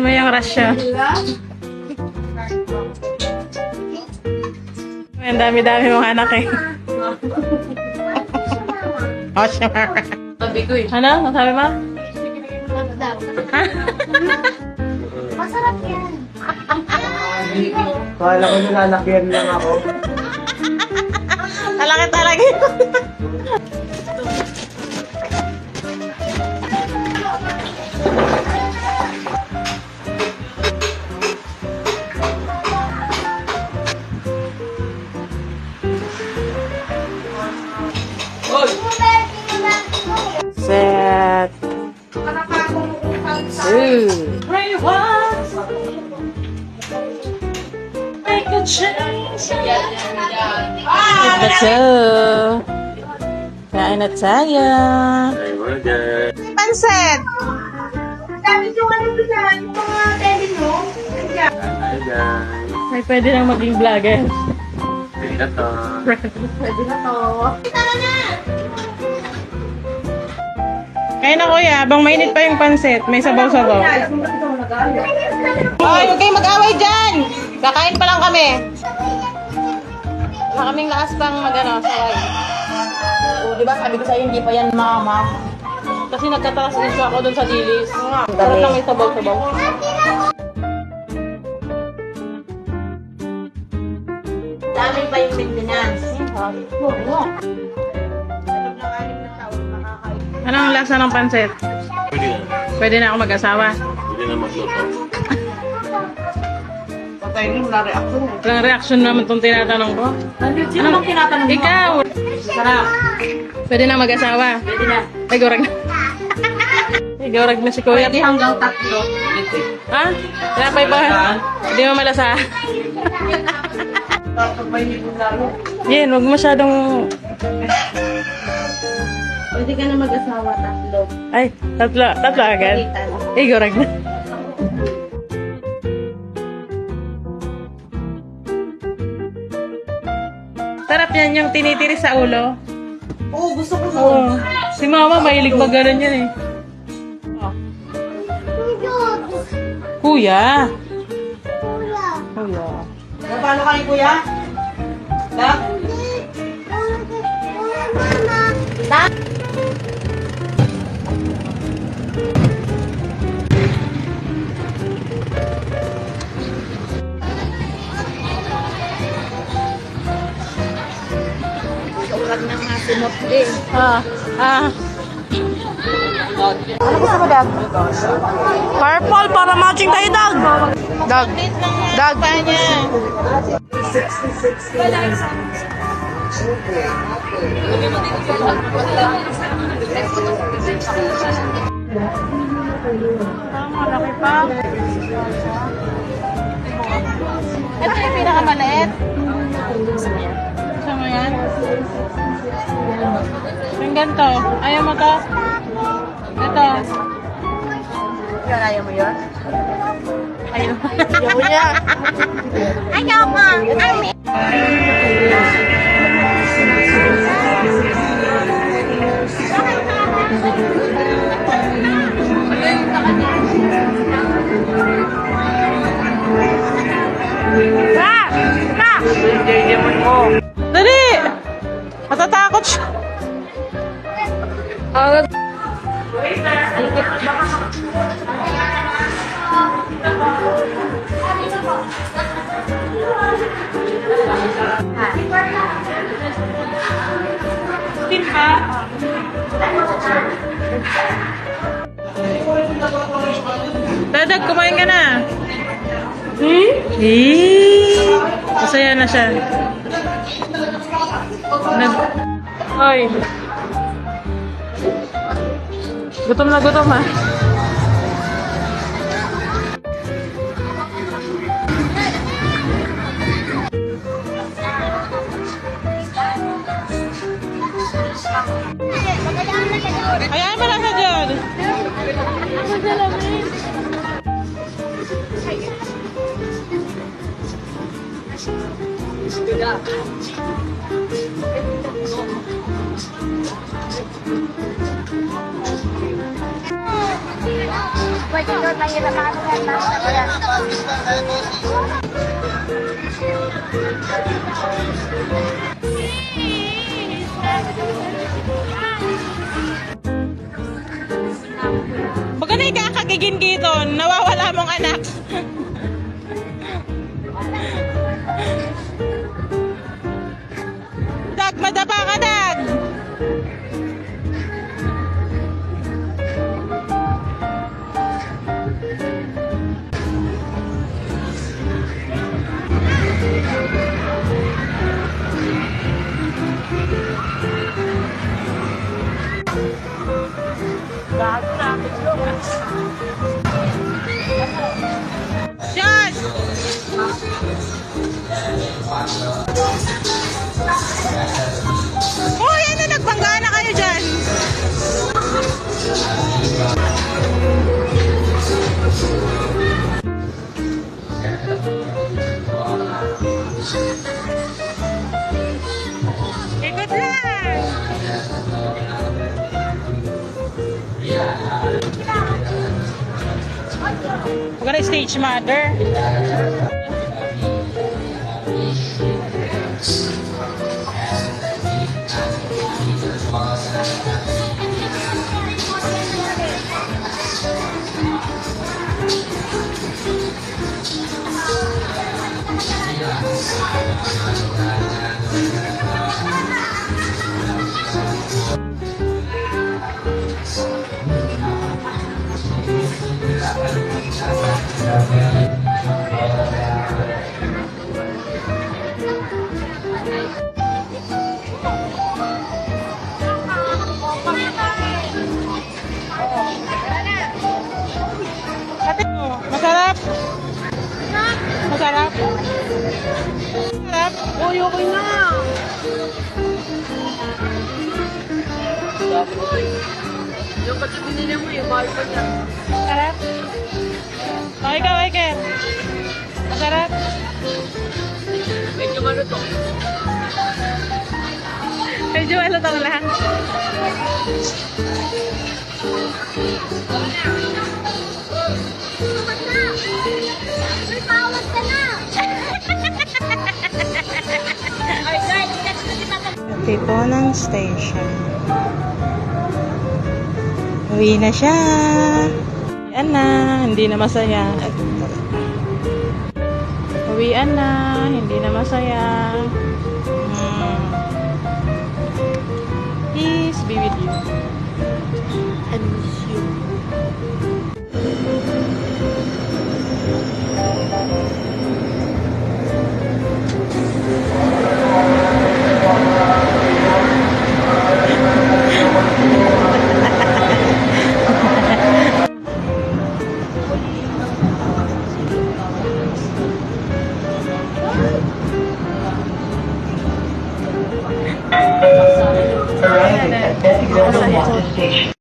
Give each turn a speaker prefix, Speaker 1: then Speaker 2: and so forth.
Speaker 1: mo yung rasyon. Ang dami-dami mong anak eh. Oh, sure.
Speaker 2: Sabi ko eh.
Speaker 1: Ano? Nasabi mo?
Speaker 3: Masarap yan.
Speaker 4: Kala ko nilalakyan lang ako.
Speaker 1: Talaki talaga. Set. Make a change. Ito. Kain na tayo.
Speaker 4: Ay, mga dyan.
Speaker 1: Pansit.
Speaker 3: Sabi ko ano dyan, yung mga tele mo.
Speaker 4: Hi guys.
Speaker 1: Ay, pwede nang maging vlogger.
Speaker 4: Pwede to.
Speaker 3: Pwede na to. Tara na!
Speaker 1: Kaya na kuya, habang mainit pa yung pansit, may sabaw-sabaw. Ay, huwag kayong mag-away dyan! Kakain pa lang kami. Wala kaming lakas pang mag-ano, saway. O, diba sabi ko sa'yo, hindi pa yan mama. Kasi nagkataras din siya ako dun sa dilis. Sarap lang may sabaw-sabaw.
Speaker 2: Dami pa yung maintenance.
Speaker 1: Anong lasa ng pansit?
Speaker 4: Pwede na.
Speaker 1: Pwede na ako mag-asawa.
Speaker 4: Pwede na magluto.
Speaker 2: Patay nyo, wala reaction eh.
Speaker 1: Walang reaction naman itong tinatanong ko.
Speaker 2: Sino bang tinatanong mo?
Speaker 1: Ikaw!
Speaker 2: Sarap.
Speaker 1: Pwede na mag-asawa.
Speaker 2: Pwede na.
Speaker 1: Ay, gorag na. Ay, gorag na si kuya.
Speaker 2: Pwede hanggang 3.
Speaker 1: Ha? Tinapay pa? Hindi mo malasa.
Speaker 2: Tapos may hipon lalo.
Speaker 1: Yan, huwag masyadong...
Speaker 2: Pwede ka na mag-asawa 3.
Speaker 1: Ay, tatlo agad. Ay, gorag na. Sarap yan yung tinitiri sa ulo.
Speaker 2: Oo, gusto ko
Speaker 1: Oo. Si mama, mahilig mag ganun yan eh. Oh. Kuya. Kuya.
Speaker 2: Paano kayo, kuya? Dak?
Speaker 3: Huwag nang masimot din.
Speaker 1: Ano gusto mo, Dag? Purple para matching tayo, Dag. Dag. Dag. Malaki pa. Ito yung pinakamaliit. Gusto mo yan? Yung ganito. Ayaw mo to? Ito.
Speaker 2: Yun, ayaw mo yun?
Speaker 1: Ayaw. Ayaw niya.
Speaker 3: Ayaw mo! Ami!
Speaker 1: Dali! Matatakot siya. Dadag, kumain ka na. Masaya na siya. Oy. Gutom na gutom ha. Hayaan mo lang sa dyan.
Speaker 3: Pwede ko mahirap mga lugar na. Ayan.
Speaker 1: Pag ano yung kakagigin gito, nawawala mong anak. Dag, madapa ka, Dag! Josh! Oh, yan na, nagbangga na kayo dyan. Ikot lang! Huwag ka na stage mother. Ate mo, masarap? Masarap? Masarap?
Speaker 2: Uy, okay na. Yung pati binili mo, yung mahal pa niya.
Speaker 1: Masarap? O, ikaw, Iker. Masarap?
Speaker 2: Medyo malutong.
Speaker 1: Medyo malutong lang.
Speaker 3: May pawag ka na. Ay, guys, kasi kita
Speaker 1: Tiponan Station. Uwi na siya. Uwian na, hindi na masaya. Uwian na, hindi na masaya. Peace be with you. I miss you.
Speaker 5: Arriving at Betty Global Water Station.